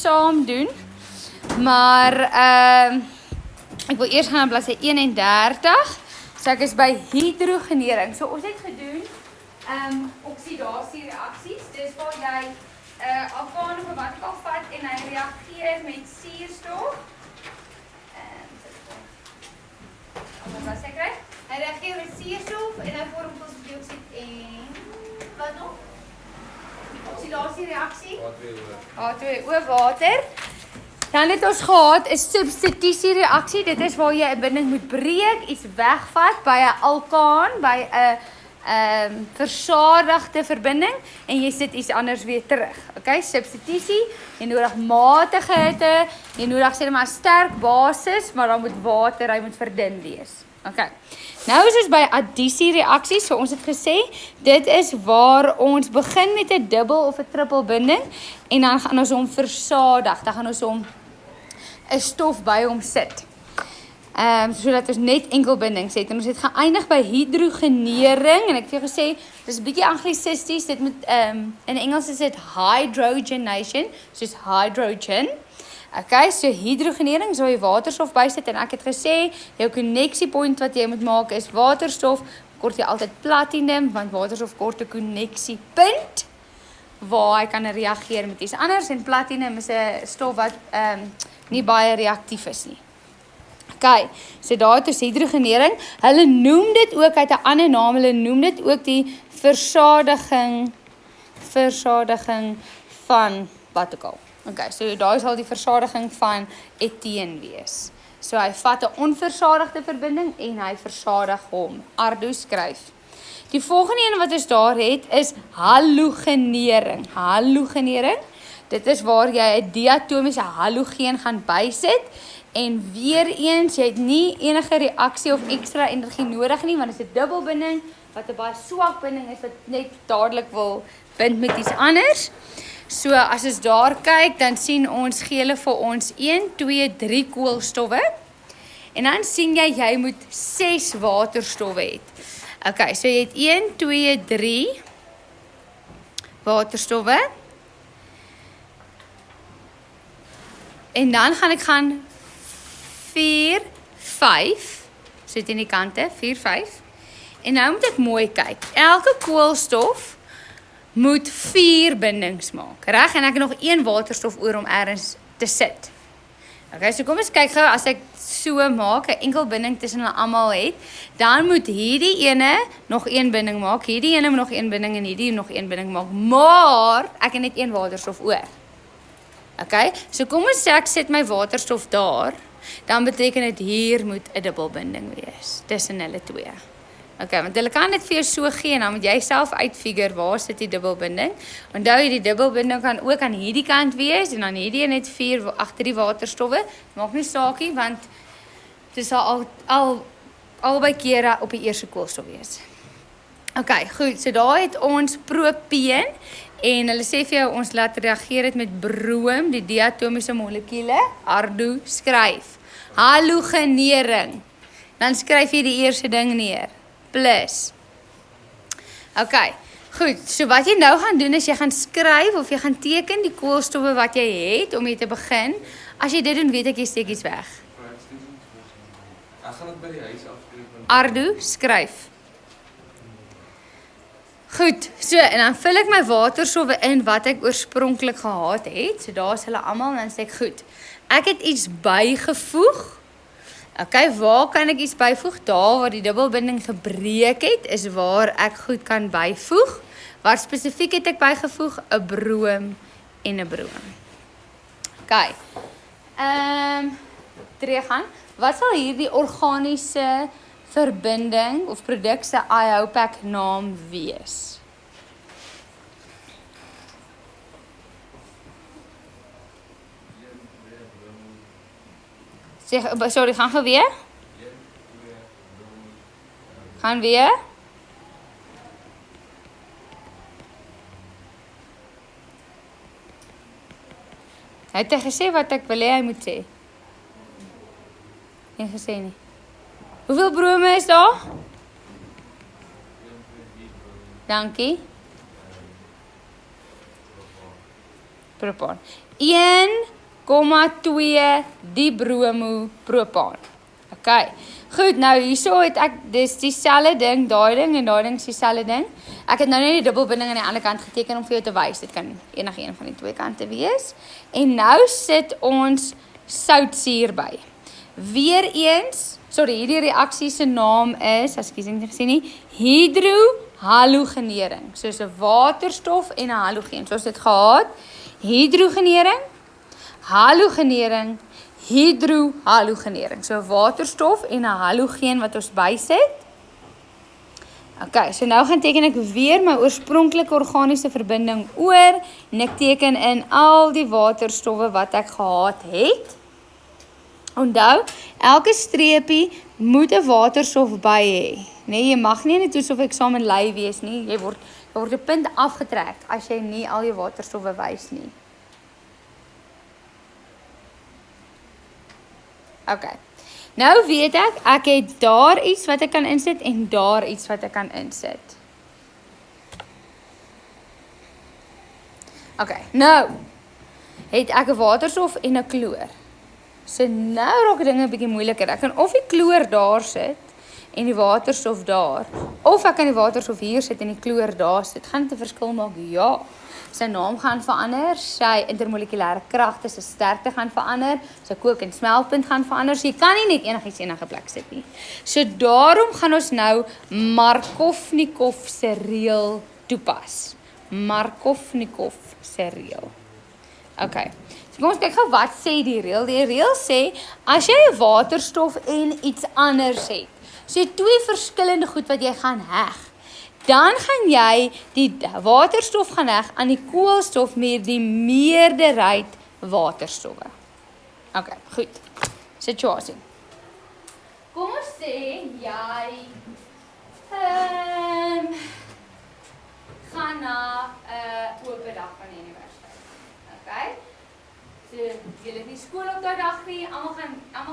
saam doen. Maar ek wil eers gaan aan bladsy 31. So ek is by hydrogenering. So ons het gedoen oksidasie-reaksies. Dis waar jy alkaan of wat ook al vat en hy reageer met suurstof. Wat sê kry? Hy reageer met suurstof en hy vorm koolstofdioksied en wat nog? Oksidasie-reaksie. H2O water. Dan het ons gehad 'n substitusie-reaksie. Dit is waar jy 'n binding moet breek, iets wegvat by 'n alkaan, by 'n versadigde verbinding en jy sit iets anders weer terug. Okay, substitusie. Jy nodig matige hitte, jy nodig sê maar sterk basis, maar dan moet water, hy moet verdun wees. Okay. Nou is ons by addisie-reaksies. So ons het gesê dit is waar ons begin met 'n dubbel of 'n trippel binding en dan gaan ons hom versadig. Dan gaan ons hom 'n stof by hom sit. Sodat ons net enkel bindings het. En ons het geëindig by hydrogenering en ek het vir jou gesê dis 'n bietjie anglisisties. Dit moet in Engels is dit hydrogenation, soos hydrogen. Okay, so hydrogenering is waar jy waterstof bysit en ek het gesê jou koneksiepunt wat jy moet maak is waterstof, kort jy altyd platinum want waterstof kort 'n koneksiepunt waar hy kan reageer met iets anders en platinum is 'n stof wat nie baie reaktief is nie. Okay, so daar het ons hydrogenering. Hulle noem dit ook uit 'n ander naam, hulle noem dit ook die versadiging van wat ook al. Okay, so daar sal die versadiging van eteen wees. So hy vat 'n onversadigde verbinding en hy versadig hom. Ardo skryf. Die volgende een wat ons daar het is halogenering. Halogenering. Dit is waar jy 'n diatomiese halogeen gaan bysit en weer eens jy het nie enige reaksie of ekstra energie nodig nie want dit is 'n dubbelbinding wat 'n baie swak binding is wat net dadelik wil bind met iets anders. So as ons daar kyk, dan sien ons gee hulle vir ons 1, 2, 3 koolstowwe. En dan sien jy moet 6 waterstowwe hê. Okay, so jy het 1, 2, 3 waterstowwe. En dan gaan ek 4, 5. So dit in die kante, 4, 5. En nou moet ek mooi kyk. Elke koolstof moet 4 bindings maak, reg? En ek het nog 1 waterstof oor om ergens te sit. Okay, so kom ons kyk gou, as ek so maak, 'n enkel binding tussen hulle almal het, dan moet hierdie ene nog 1 binding maak, hierdie ene moet nog 1 binding en hierdie nog 1 binding maak, maar ek het net 1 waterstof oor. Okay, so kom ons sê ek sit my waterstof daar, dan beteken dit hier moet 'n dubbelbinding wees, tussen hulle twee. Okay, want hulle kan dit vir jou so gee en dan moet jy self uitfigure waar sit die dubbelbinding. Onthou jy die dubbelbinding kan ook aan hierdie kant wees en dan hierdie net 4 agter die waterstowwe. Maak nie saakie want dit sal albei kere op die eerste koolstof wees. Okay, goed. So daar het ons propeen en hulle sê vir jou ons laat reageer dit met broom, die diatomiese molekule. Ardo skryf. Halogenering. Dan skryf jy die eerste ding neer. Plus. Okay, goed, so wat jy nou gaan doen is jy gaan skryf of jy gaan teken die koolstowwe wat jy het om mee te begin. As jy dit doen, weet ek jy steek iets weg. Ek gaan dit by die huis afskryf. Ardo, skryf. Goed, so en dan vul ek my waterstowwe in wat ek oorspronklik gehad het. So daar is hulle almal en dan sê ek goed. Ek het iets bygevoeg. Okay, waar kan ek iets byvoeg? Daar waar die dubbelbinding gebreek het, is waar ek goed kan byvoeg. Waar spesifiek het ek bygevoeg? 'n broom en 'n broom. Okay. Teruggaan. Wat sal hierdie organiese verbinding of produk se IUPAC naam wees? Sorry, gaan gou weer. Gaan weer. Hy het gesê wat ek wil hê hy moet sê. Nie gesê nie. Hoeveel brome is daar? Dankie. Propaan. 1 0,2 dibromopropaan. OK. Goed, nou hierso het ek dis dieselfde ding, daai ding en daai ding is dieselfde ding. Ek het nou net die dubbelbinding aan die ander kant geteken om vir jou te wys. Dit kan enige een van die twee kante wees. En nou sit ons soutsuur by. Weereens, hierdie reaksie se naam is, as ek dit nie gesien nie, hydrohalogenering. Soos 'n waterstof en 'n halogeen. Soos dit gehad, hidrogenering, halogenering, hydrohalogenering. So 'n waterstof en 'n halogeen wat ons bysit. OK, so nou gaan teken ek weer my oorspronklike organiese verbinding oor en ek teken in al die waterstowwe wat ek gehad het. Onthou, elke streepie moet 'n waterstof by hê. Nee, jy mag nie net asof eksamen lei wees nie. Jy word 'n punt afgetrek as jy nie al jou waterstowwe wys nie. OK. Nou weet ek het daar iets wat ek kan insit en daar iets wat ek kan insit. OK, nou het ek 'n waterstof en 'n kloor. So nou raak dinge 'n bietjie moeiliker. Ek kan of die kloor daar sit en die waterstof daar, of ek kan die waterstof hier sit en die kloor daar sit. Gaan dit 'n verskil maak? Ja. Sy naam gaan verander, sy intermolekulêre kragte, sy sterkte gaan verander, sy kook- en smeltpunt gaan verander. So jy kan nie net enige plek sit nie. So daarom gaan ons nou Markovnikov se reël toepas. Markovnikov se reël. OK. So kom ons kyk gou wat sê die reël. Die reël sê as jy 'n waterstof en iets anders het, so twee verskillende goed wat jy gaan heg, dan gaan jy die waterstof gaan heg aan die koolstof met die meerderheid waterstowwe. OK, goed. Situasie. Kom ons sê jy gaan na 'n oop dag van die universiteit. OK? So jy het nie skool op daai dag nie. Almal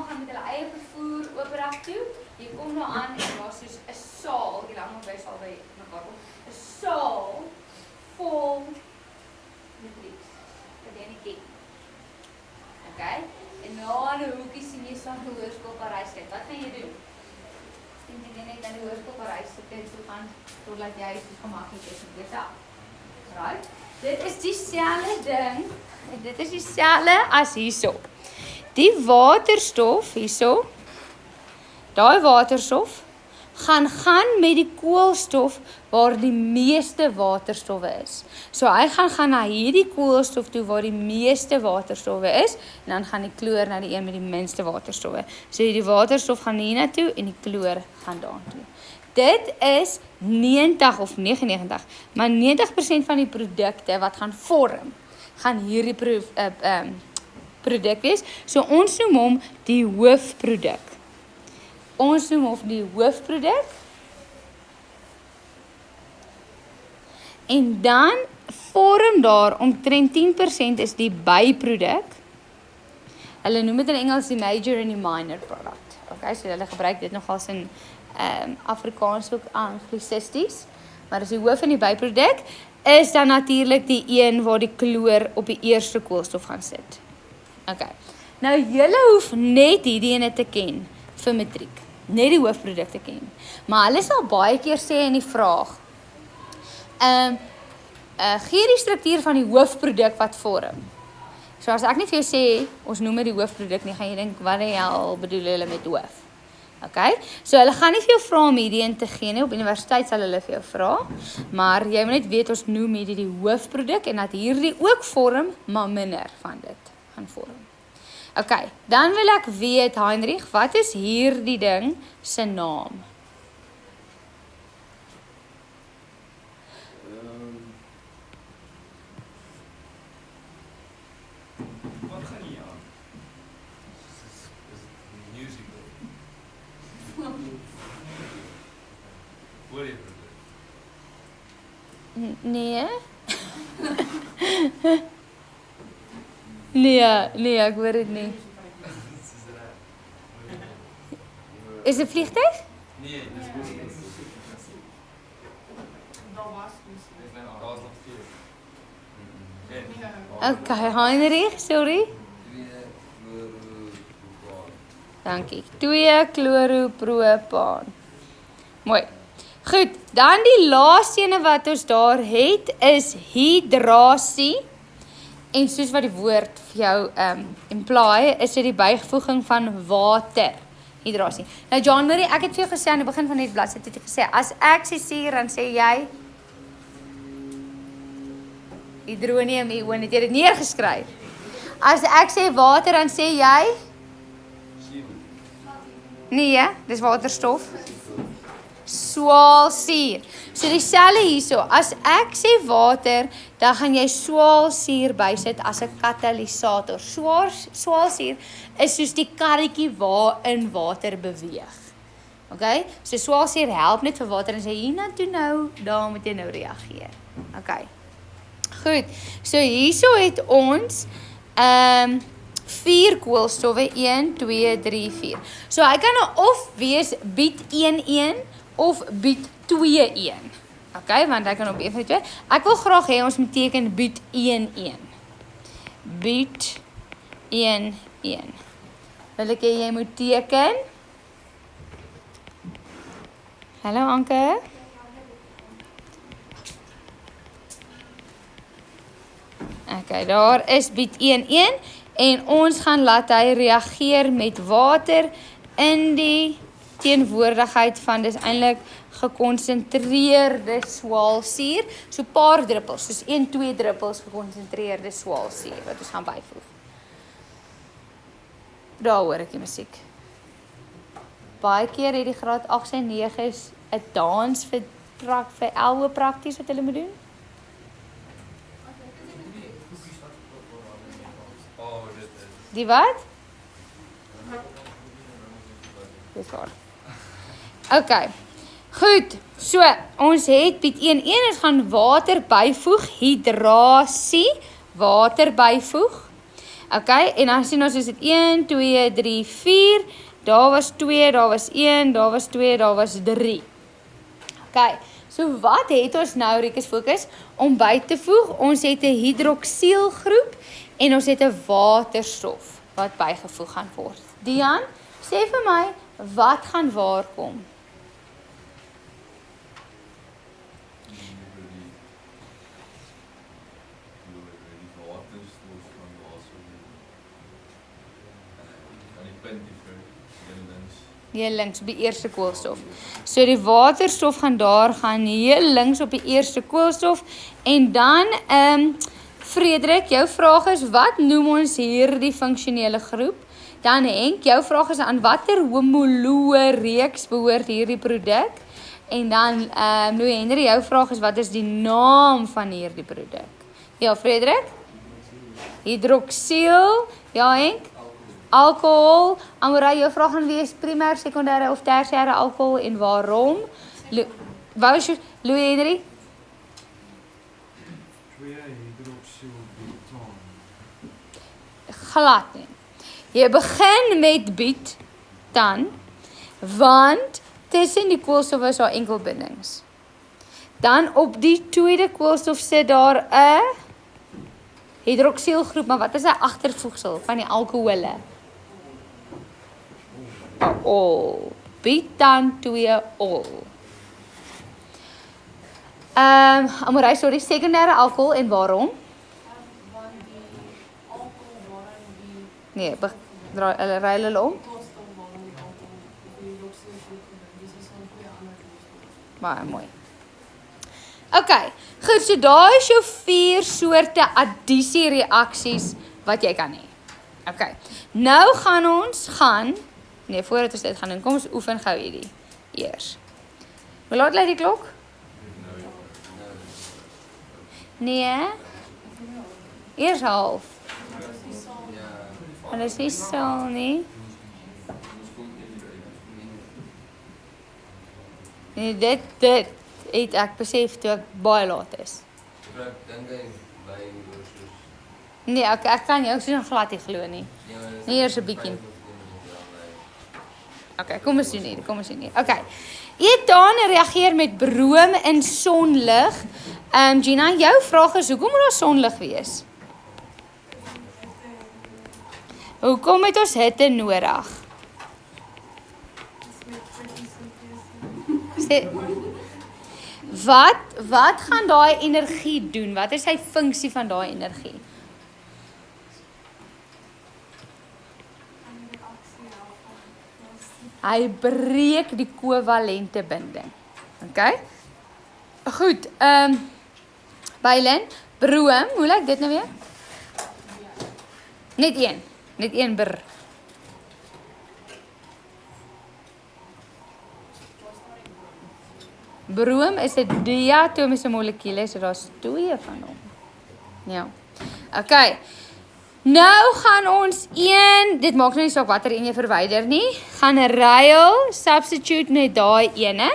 gaan met hulle eie vervoer oop dag toe. Jy kom nou aan en daar's soos 'n saal, jy lang by saal by mekaar kom. 'n Saal vol matrieks. Wat jy nie ken. OK? En nou in 'n hoekie sien jy staan die hoërskool Parys kyk. Wat gaan jy doen? Jy net aan die hoërskool Parys se kind toe gaan totdat jy so gemaklik is met dit. Right? Dit is dieselfde ding. Dit is dieselfde as hierso. Die waterstof hierso, daai waterstof gaan met die koolstof waar die meeste waterstowwe is. So hy gaan na hierdie koolstof toe waar die meeste waterstowwe is en dan gaan die kloor na die een met die minste waterstowwe. So die waterstof gaan hiernatoe en die kloor gaan daartoe. Dit is 90 of 99, maar 90% van die produkte wat gaan vorm, gaan hierdie produk wees. So ons noem hom die hoofproduk. Ons noem hom die hoofproduk. En dan vorm daar omtrent 10% is die byproduk. Hulle noem dit in Engels die major en die minor product. Okay, so hulle gebruik dit nogals in Afrikaans ook anglisisties. Maar as die hoof en die byproduk is dan natuurlik die een waar die kloor op die eerste koolstof gaan sit. OK. Nou julle hoef net hierdie ene te ken vir matriek. Net die hoofproduk te ken. Maar hulle sal baie keer sê in die vraag, gee die struktuur van die hoofproduk wat vorm. So as ek nie vir jou sê, ons noem dit die hoofproduk nie, gaan jy dink, wat die hel bedoel hulle met hoof? Okay? So hulle gaan nie vir jou vra om hierdie in te gee nie, op universiteit sal hulle vir jou vra, maar jy moet net weet ons noem hierdie die hoofproduk en dat hierdie ook vorm, maar minder van dit gaan vorm. Okay, dan wil ek weet, Heinrich, wat is hierdie ding se naam? Wat gaan hier aan? Is musical. Hoor jy dit? Nee. Nee, ek hoor dit nie. Is dit vliegtuig? Nee, dis musical. Daar's nog veel. Okay, Heinrich, sorry. Dankie. 2 chloropropaan. Mooi. Goed, dan die laaste ene wat ons daar het is hydrasie. En soos wat die woord vir jou imply, is dit die bygevoeging van water. Hydrasie. Nou John Marie, ek het vir jou gesê aan die begin van die bladsy het ek gesê, as ek sê suur, dan sê jy hydronium-ion, het jy dit neergeskryf? As ek sê water, dan sê jy? Nee, dis waterstof. Swaalsuur. So dieselfde hierso, as ek sê water, dan gaan jy swaalsuur bysit as 'n katalisator. Swaalsuur is soos die karretjie waarin water beweeg. Okay? So swaalsuur help net vir water en sê hiernatoe nou, daar moet jy nou reageer. Okay. Goed. So hierso het ons 4 koolstowwe, 1, 2, 3, 4. So hy kan nou of wees bied 1, of bied 2, Okay, want hy kan op 1 van die 2. Ek wil graag hê ons moet teken bied 1. Bied 1. Wil ek hê jy moet teken. Hallo Anke. Okay, daar is bied 1 en ons gaan laat hy reageer met water in die teenwoordigheid van dis eintlik gekonsentreerde swaalsuur, so paar druppels, soos 1-2 druppels gekonsentreerde swaalsuur wat ons gaan byvoeg. Daar hoor ek die musiek. Baie keer het die graad 8 en 9's 'n dans vir elwe prakties wat hulle moet doen. Die wat? Dis waar. Okay. Goed. So, ons het bied 1 ons gaan water byvoeg, hydrasie, water byvoeg. Okay, en dan sien ons is dit 1, 2, 3, 4. Daar was 2, daar was 1, daar was 2, daar was 3. Okay. So wat het ons nou, Rikus fokus, om by te voeg? Ons het 'n hidroksielgroep en ons het 'n waterstof wat bygevoeg gaan word. Dian, sê vir my, wat gaan waar kom? Heel links op die eerste koolstof. So die waterstof gaan daar gaan heel links op die eerste koolstof. En dan, Frederik, jou vraag is, wat noem ons hierdie funksionele groep? Dan Henk, jou vraag is, aan watter homoloë reeks behoort hierdie produk? En dan, Louis Henry, jou vraag is, wat is die naam van hierdie produk? Ja, Frederik? Hidroksiel. Ja, Henk? Alcohol. Amorey, jou vraag gaan wees primêr, sekondêre of tersiêre alcohol en waarom? Louis Henry? 2-hydroksielbutaan. Glad nie. Jy begin met biet dan, want tussen die koolstof is daar enkelbindings. Dan op die tweede koolstof sit daar 'n hidroksielgroep, maar wat is 'n agtervoegsel van die alkohole? Ol. Biet dan 2 ol. Amorey, sorry, sekondêre alkohol en waarom? Want die alcohol waarin die Nee, ry hulle om. koolstof waarin die alcohol die hidroksielgroep gebruik, dis al 2 ander koolstof. Baie mooi. Okay, goed, so daar is jou 4 soorte addisiereaksies wat jy kan hê. Okay, nou gaan ons voordat ons dit gaan doen, kom ons oefen gou hierdie eers. Hoe laat lê die klok? Nee. Eers half. Maar dis nie saal nie. Nee, dit het ek besef toe ek baie laat is. Ek dink hy wyn versus. Nee, ek kan jou so glad nie glo nie. Nee, eers 'n bietjie. Okay, kom ons doen hier. Okay. Etane reageer met broom in sonlig. Gina, jou vraag is, hoekom moet daar sonlig wees? Hoekom het ons hitte nodig? Sê, wat gaan daai energie doen? Wat is sy funksie van daai energie? Hy breek die kovalente binding. Okay? Goed, Bylin, broom, hoe lyk dit nou weer? Net een br. Broom is 'n diatomiese molekuule, so daar's 2 van hom. Ja. Okay. Nou gaan ons dit maak nou nie saak watter een jy verwyder nie, gaan ruil, substitute net daai ene.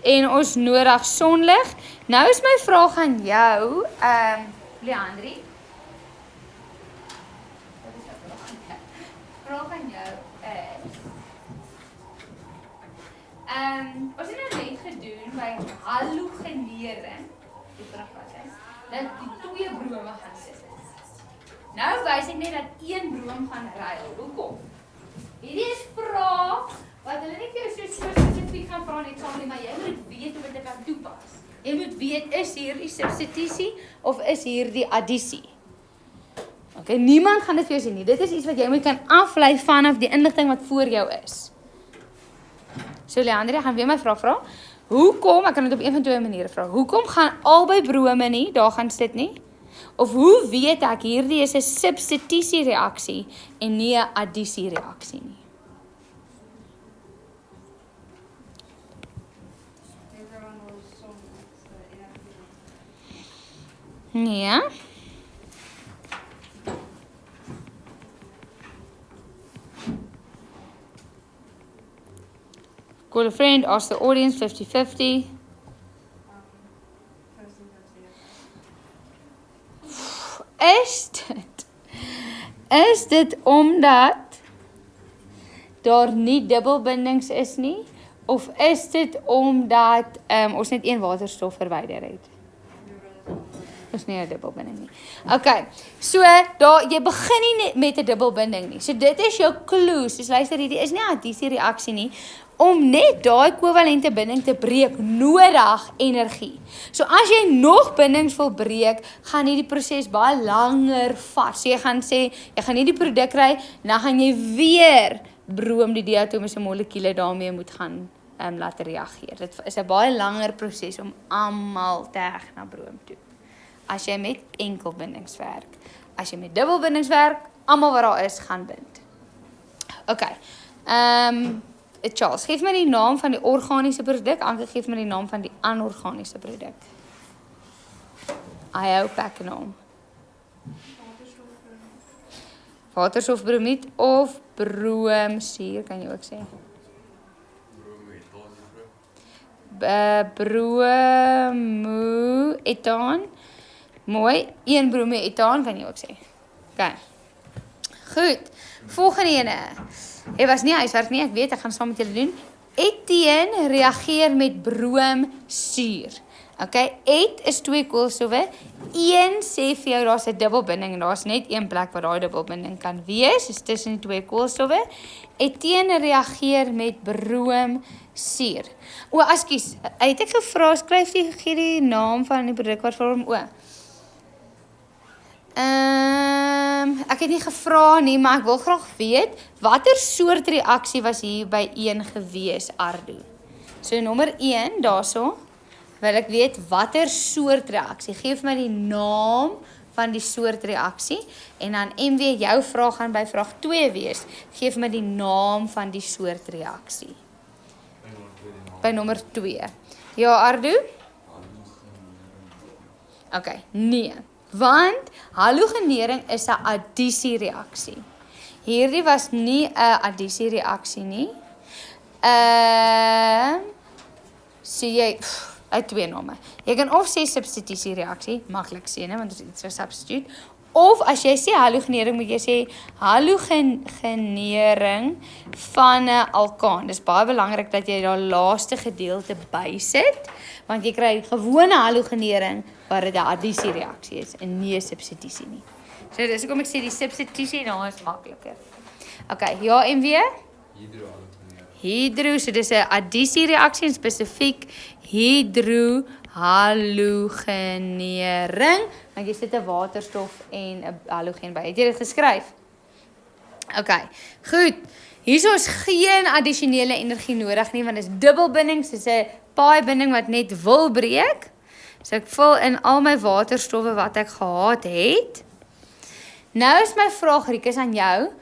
En ons nodig sonlig. Nou is my vraag aan jou, Leandri. Vraag aan jou is, ons het nou net gedoen by halogenering, die vraag wat is, dat die 2 brome gaan sit. Nou wys ek net dat 1 broom gaan ruil. Hoekom? Hierdie is vrae wat hulle nie vir jou so spesifiek gaan vra net saam nie, maar jy moet weet hoe dit kan toepas. Jy moet weet, is hierdie substitusie of is hierdie addisie? Okay, niemand gaan dit vir jou sê nie. Dit is iets wat jy moet kan aflei vanaf die inligting wat voor jou is. So Leandri, gaan weer my vraag vra. Hoekom, ek kan dit op een van 2 maniere vra. Hoekom gaan albei brome nie daar gaan sit nie? Of hoe weet ek hierdie is 'n substitusie reaksie en nie 'n addisie reaksie nie? Ja. Call a friend, ask the audience, 50-50. Is dit omdat daar nie dubbelbindings is nie? Of is dit omdat ons net 1 waterstof verwyder het? Is nie 'n dubbelbinding nie. Okay, so jy begin nie met 'n dubbelbinding nie. So dit is jou clue. So luister, hierdie is nie 'n addisie reaksie nie. Om net daai kovalente binding te breek, nodig energie. So as jy nog bindings wil breek, gaan hierdie proses baie langer vat. So jy gaan sê, jy gaan hierdie produk kry, dan gaan jy weer broom die diatomiese molekuule daarmee moet gaan laat reageer. Dit is 'n baie langer proses om almal te heg na broom toe. As jy met enkelbindings werk. As jy met dubbelbindings werk, almal wat daar is, gaan bind. Okay. Charles, geef my die naam van die organiese produk, Anke geef my die naam van die anorganiese produk. I hope ek naam. Waterstofbromied of broomsuur, kan jy ook sê. Bromoetaan. Mooi, 1 bromoetaan kan jy ook sê. Okay. Goed, volgende ene. Dit was nie huiswerk nie, ek weet, ek gaan saam met julle doen. Eteen reageer met broomsuur. Okay, et is 2 koolstowwe. 1 sê vir jou daar's 'n dubbelbinding en daar's net 1 plek waar daai dubbelbinding kan wees, is tussen die 2 koolstowwe. Eteen reageer met broomsuur. O, ekskuus, het ek gevra, skryf jy gee die naam van die produk wat vorm o. Ek het nie gevra nie, maar ek wil graag weet, watter soort reaksie was hier by 1 gewees, Ardo? So nommer 1, daarso, wil ek weet, watter soort reaksie? Geef my die naam van die soort reaksie, en dan MW, jou vraag gaan by vraag 2 wees, geef my die naam van die soort reaksie. By nommer 2. Ja, Ardo? Okay, nee. Want halogenering is 'n addisiereaksie. Hierdie was nie 'n addisiereaksie nie. So jy uit 2 name. Jy kan of sê substitusiereaksie, maklik sê, né, want dit is iets so substitute. Of as jy sê halogenering, moet jy sê halogenering van 'n alkaan. Dis baie belangrik dat jy daai laaste gedeelte bysit, want jy kry gewone halogenering waar dit 'n addisiereaksie is en nie 'n substitusie nie. So dis hoekom ek sê die substitusie nou is makliker. Okay, ja en weer? Hydro, so dis 'n addisiereaksie en spesifiek hydrohalogenering, want jy sit 'n waterstof en 'n halogen by. Het jy dit geskryf? Okay, goed. Hierso is geen addisionele energie nodig nie, want dit is dubbelbinding, soos 'n paai-binding wat net wil breek. So ek vul in al my waterstowwe wat ek gehad het. Nou is my vraag, Rikus, aan jou.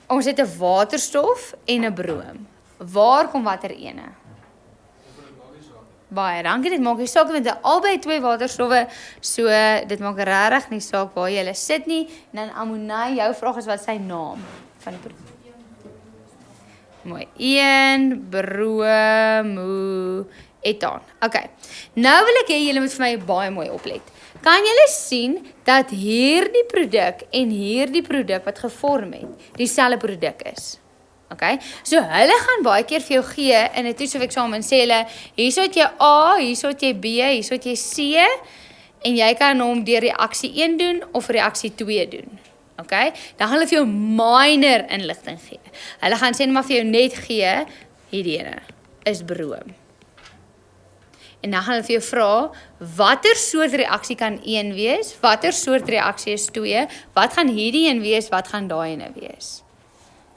Ons het 'n waterstof en 'n broom. Waar kom watter ene? Baie dankie, dit maak nie saak want dit albei twee waterstowwe, so dit maak regtig nie saak waar jy hulle sit nie. En dan Amonai, jou vraag is wat sy naam van die broom? Mooi. 1 bromoetaan. Okay. Nou wil ek hê julle moet vir my baie mooi oplet. Kan julle sien dat hierdie produk en hierdie produk wat gevorm het, dieselfde produk is? Okay? So hulle gaan baie keer vir jou gee in 'n toetsexamen sê hulle, hierso het jy A, hierso het jy B, hierso het jy C en jy kan hom deur reaksie 1 doen of reaksie 2 doen. Okay? Dan gaan hulle vir jou minor inligting gee. Hulle gaan sê net maar vir jou net gee hierdie ene is broom. En dan gaan hulle vir jou vra, watter soort reaksie kan 1 wees? Watter soort reaksie is 2? Wat gaan hierdie een wees? Wat gaan daai ene wees?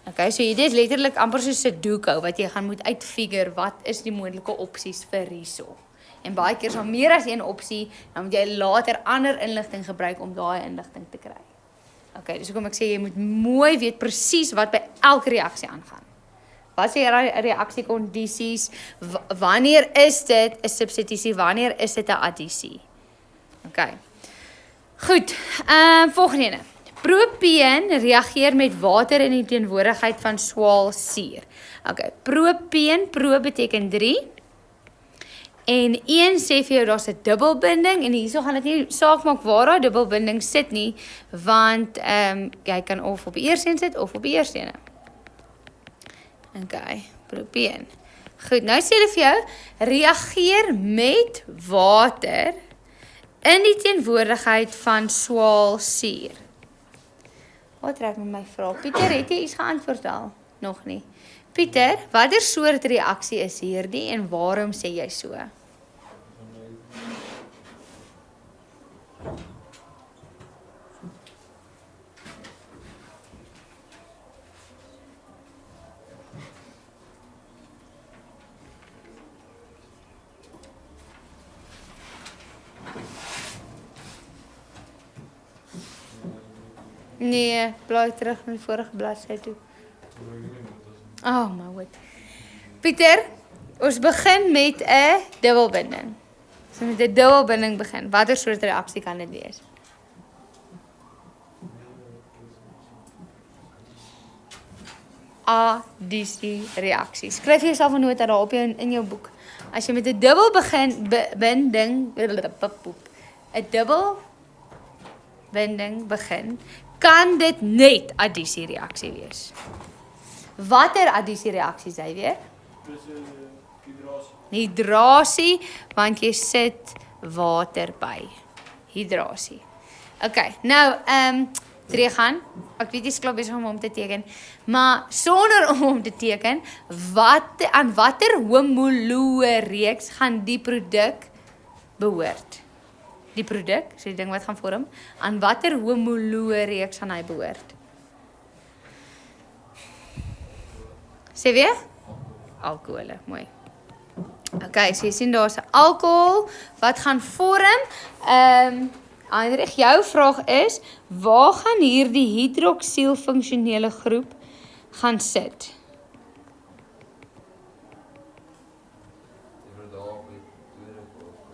Okay, so hierdie is letterlik amper soos 'n Sudoku wat jy gaan moet uitfigure wat is die moontlike opsies vir hierso. En baie keer is daar meer as een opsie, dan moet jy later ander inligting gebruik om daai inligting te kry. Okay, dis hoekom ek sê jy moet mooi weet presies wat by elke reaksie aangaan. Wat is die reaksiekondisies? Wanneer is dit 'n substitusie? Wanneer is dit 'n addisie? Okay. Goed, volgende ene. Propeen reageer met water in die teenwoordigheid van swaalsuur. Okay, propeen, pro beteken 3. En 1 sê vir jou daar's 'n dubbelbinding en hierso gaan dit nie saak maak waar daai dubbelbinding sit nie, want jy kan of op die eerste een sit of op die eerste een. Okay, propeen. Goed, nou sê hulle vir jou, reageer met water in die teenwoordigheid van swaalsuur. Wat trek met my vraag? Pieter, het jy iets geantwoord al? Nog nie. Pieter, watter soort reaksie is hierdie en waarom sê jy so? Nee, blaai terug na die vorige bladsy toe. Oh my word. Pieter, ons begin met 'n dubbelbinding. So met 'n dubbelbinding begin. Watter soort reaksie kan dit wees? Addisie reaksie. Skryf jy jouself 'n nota daar op in jou boek. As jy met 'n dubbel binding begin, kan dit net addisie reaksie wees. Watter addisie reaksies hy weer? Hidrasie, want jy sit water by. Hidrasie. Okay, nou teruggaan. Ek weet jy's klaar besig om te teken, maar sonder om te teken, aan watter homoloë reeks gaan die produk behoort? Die produk, so die ding wat gaan vorm, aan watter homoloë reeks gaan hy behoort? Sê weer? Alkohole, mooi. Okay, so jy sien daar's 'n alkohol wat gaan vorm. Heinrich, jou vraag is, waar gaan hierdie hidroksiel funksionele groep gaan sit?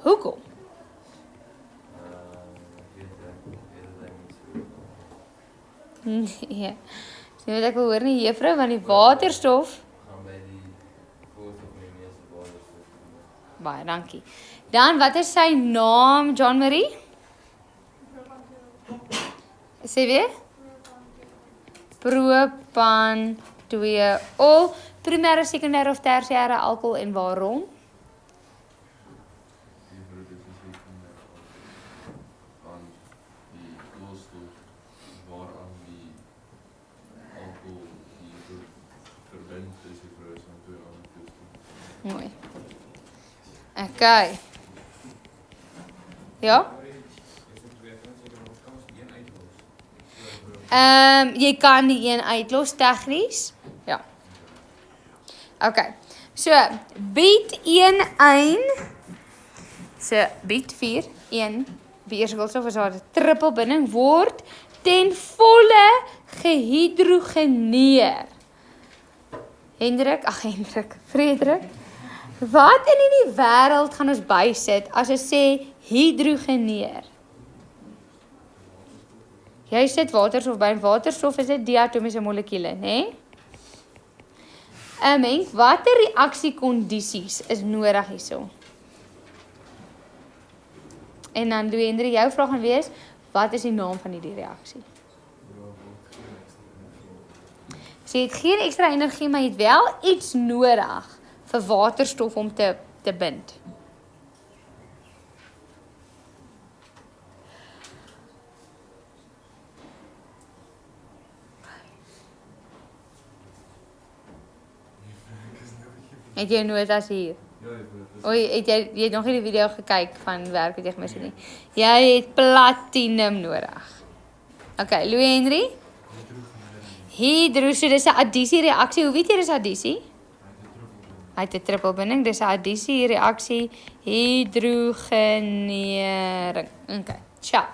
Hoekom? Nee, so wat ek wil hoor nie, juffrou, want die waterstof Gaan by die koolstof met die meeste waterstof. Baie dankie. Dan, wat is sy naam, John Marie? Sê weer? Propan 2-ol. Primêre, sekondêre of tersiêre alkohol en waarom? Die produk is van die koolstof Mooi. Okay. Ja? Jy kan die een uitlos tegnies. Ja. Okay. So, bied 1 so bied 4 1 beheerskoolstof as haar trippelbinding word ten volle gehidrogeneer. Frederik, wat in die wêreld gaan ons bysit as ons sê hidrogeneer? Jy sit waterstof by en waterstof is 'n diatomiese molekuule, né? Menk, watter reaksiekondisies is nodig hierso? En dan Louis Henry, jou vraag gaan wees, wat is die naam van hierdie reaksie? So jy het geen ekstra energie, maar jy het wel iets nodig vir waterstof om te bind. Het jy notas hier? Ja, jy het nog nie die video gekyk van werk wat jy gemis het nie. Jy het platinum nodig. Okay, Louis Henry? So dis 'n addisie reaksie. Hoe weet jy dis addisie? Hy het 'n trippelbinding, dis 'n addisie reaksie hidrogenering. Okay, tja.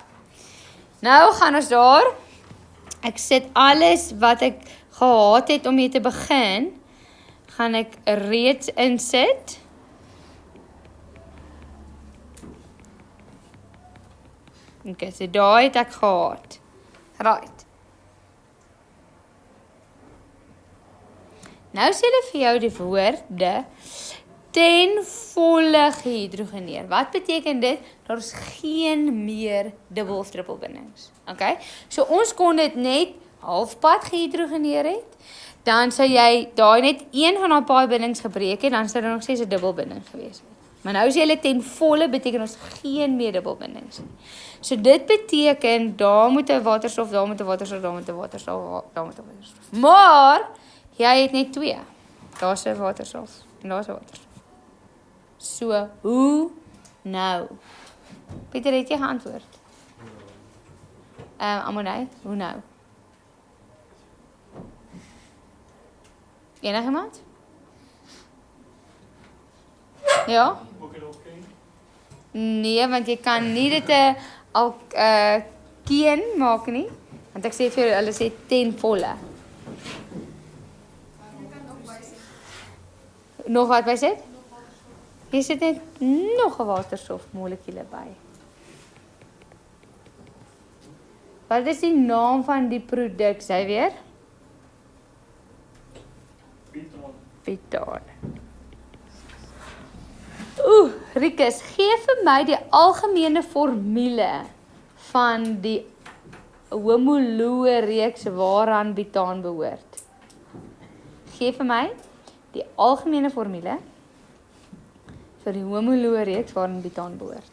Nou gaan ons daar. Ek sit alles wat ek gehad het om mee te begin, gaan ek reeds insit. Okay, so daar het ek gehad. Right. Nou sê hulle vir jou die woorde ten volle gehidrogeneer. Wat beteken dit? Daar is geen meer dubbel of trippelbindings. Okay? So ons kon dit net halfpad gehidrogeneer het. Dan sou jy daai net een van daai paar bindings gebreek het, dan sou daar nog steeds 'n dubbelbinding gewees het. Maar nou as jy hulle ten volle beteken ons geen meer dubbelbindings nie. So dit beteken daar moet 'n waterstof, daar moet 'n waterstof, daar moet 'n waterstof, daar moet 'n waterstof. Maar jy het net 2. Daar's 'n waterstof en daar's 'n waterstof. So, hoe nou? Pieter, het jy geantwoord? Amonai, hoe nou? Enigiemand? Ja? Nee, want jy kan nie dit 'n alkeen maak nie. Want ek sê vir julle, hulle sê ten volle. Nog wat bysit? Hier sit net nog 'n waterstofmolekuule by. Wat is die naam van die produk, sê weer? Piton. Rikus, gee vir my die algemene formule van die homoloë reeks waaraan butaan behoort. Gee vir my die algemene formule vir die homoloë reeks waaraan butaan behoort.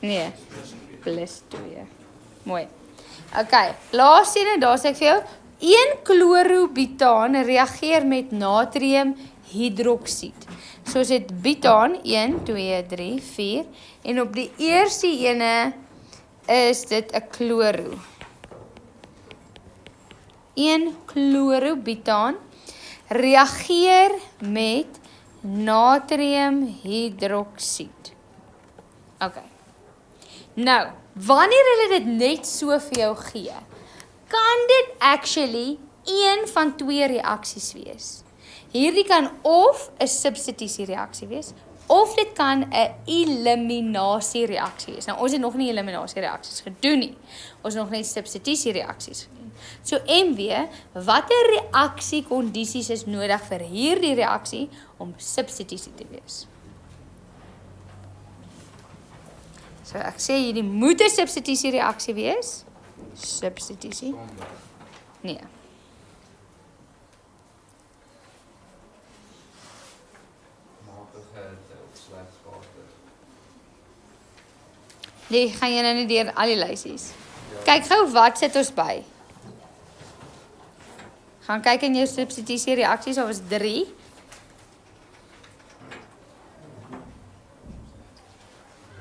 Nee, plus 2. Mooi. Okay, laaste ene, daar sê ek vir jou, 1 chlorobutaan reageer met natriumhidroksied. So as dit butaan 1 2 3 4 en op die eerste ene is dit 'n chloro. 1 chlorobutaan reageer met natriumhidroksied. Okay. Nou, wanneer hulle dit net so vir jou gee, kan dit actually een van 2 reaksies wees. Hierdie kan of 'n substitusie reaksie wees, of dit kan 'n eliminasie reaksie wees. Nou, ons het nog nie eliminasie reaksies gedoen nie. Ons het nog net substitusie reaksies gedoen. So MW, watter reaksiekondisies is nodig vir hierdie reaksie om substitusie te wees? So ek sê hierdie moet 'n substitusie reaksie wees. Substitusie. Nee. Die gaan jy nou nie deur al die lysies. Kyk gou wat sit ons by. Gaan kyk in jou substitusie reaksies, of is 3.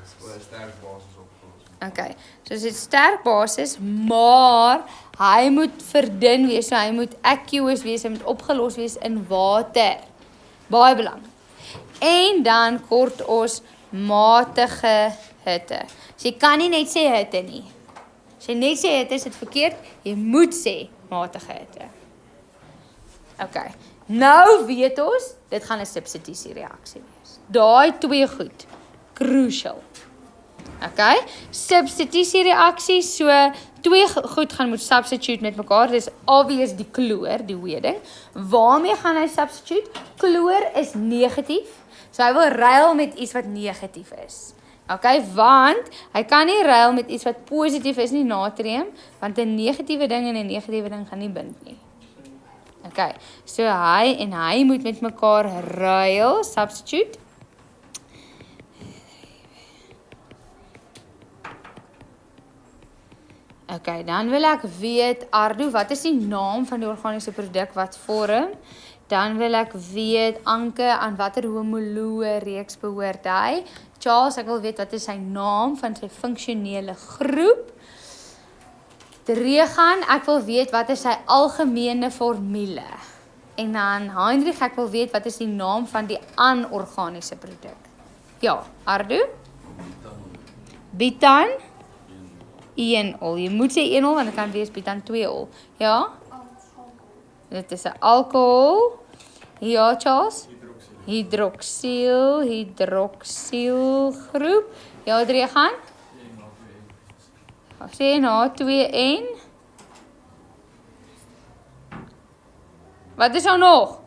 Dis sterk basis opgelos. Okay, so dit is sterk basis, maar hy moet verdun wees, so hy moet aqueous wees, hy moet opgelos wees in water. Baie belangrik. En dan kort ons matige hitte. So jy kan nie net sê hitte nie. As jy net sê hitte is dit verkeerd, jy moet sê matige hitte. Okay, nou weet ons, dit gaan 'n substitusie reaksie wees. Daai 2 goed, crucial. Okay, substitusie reaksie, so 2 goed gaan moet substitute met mekaar, dis obvious die kloor, die weeding. Waarmee gaan hy substitute? Kloor is negatief, so hy wil ruil met iets wat negatief is. Okay, want hy kan nie ruil met iets wat positief is nie, natrium, want 'n negatiewe ding en 'n negatiewe ding gaan nie bind nie. Okay, so hy en hy moet met mekaar ruil, substitute. Okay, dan wil ek weet, Ardo, wat is die naam van die organiese produk wat vorm? Dan wil ek weet, Anke, aan watter homoloë reeks behoort hy? Charles, ek wil weet, wat is sy naam van sy funksionele groep? Regan, ek wil weet, wat is sy algemene formule? En dan, Heinrich, ek wil weet, wat is die naam van die anorganiese produk? Ja, Ardo? Bitan? 1-ol. Jy moet sê 1-ol, want dit kan wees bitan 2-ol. Ja? Dit is 'n alkohol. Ja, Charles? Hydroksiel groep. Ja, Regan? Sê H2N. Wat is nou nog?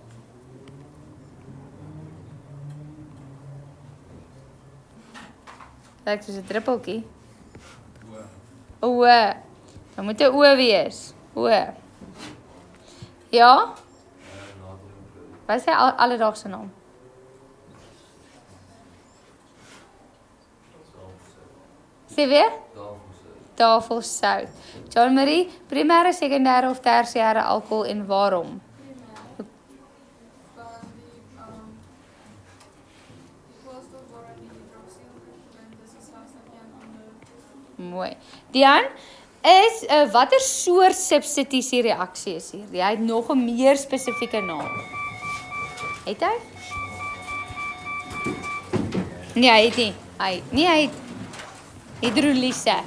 Lyk soos 'n druppeltjie. O. Dan moet 'n O wees. O. Ja? Wat is sy alledaagse naam? Sê weer? Tafelsout. John Marie, primêre, sekondêre of tersiêre alkohol en waarom? Mooi. Dian, is watter soort substitusie reaksie is hier? Jy het nog 'n meer spesifieke naam. Het hy? Nee, hy het nie. Hy het hidrolise.